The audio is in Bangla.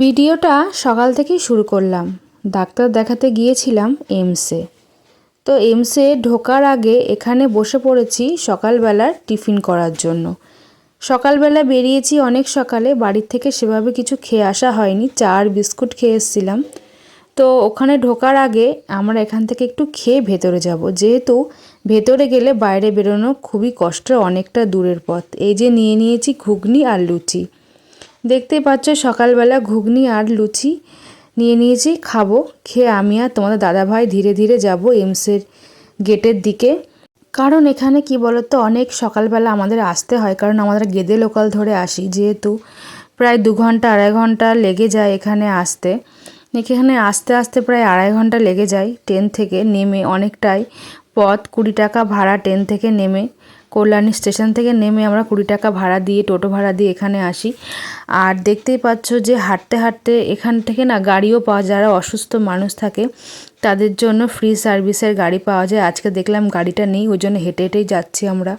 ভিডিওটা সকাল থেকেই শুরু করলাম। ডাক্তার দেখাতে গিয়েছিলাম এমসে। তো এমসে ঢোকার আগে এখানে বসে পড়েছি সকালবেলার টিফিন করার জন্য। সকালবেলা বেরিয়েছি অনেক সকালে, বাড়ির থেকে সেভাবে কিছু খেয়ে আসা হয়নি, চা আর বিস্কুট খেয়ে এসেছিলাম। তো ওখানে ঢোকার আগে আমরা এখান থেকে একটু খেয়ে ভেতরে যাব, যেহেতু ভেতরে গেলে বাইরে বেরোনো খুবই কষ্ট, অনেকটা দূরের পথ। এই যে নিয়ে নিয়েছি ঘুগনি আর লুচি। দেখতেই পাচ্ছ সকালবেলা ঘুগনি আর লুচি নিয়ে নিয়েছি, খাবো। খেয়ে আমি আর তোমাদের দাদাভাই ধীরে ধীরে যাব এমসের গেটের দিকে। কারণ এখানে কি বলতো, অনেক সকালবেলা আমাদের আসতে হয়, কারণ আমাদের গেদে লোকাল ধরে আসি, যেহেতু প্রায় 2 ঘন্টা 2.5 ঘন্টা লেগে যায় এখানে আসতে। এখানে আসতে আসতে প্রায় 2.5 ঘন্টা লেগে যায় ট্রেন থেকে নেমে, অনেকটাই পথ। 20 টাকা ভাড়া ট্রেন থেকে নেমে, কল্যাণী স্টেশন থেকে নেমে আমরা 20 টাকা ভাড়া দিয়ে, টোটো ভাড়া দিয়ে এখানে আসি। আর দেখতেই পাচ্ছ যে হাঁটতে হাঁটতে এখান থেকে না গাড়িও পাওয়া, যারা অসুস্থ মানুষ থাকে তাদের জন্য ফ্রি সার্ভিসের গাড়ি পাওয়া যায়। আজকে দেখলাম গাড়িটা নেই, ওই জন্য হেঁটে হেঁটেই যাচ্ছি আমরা।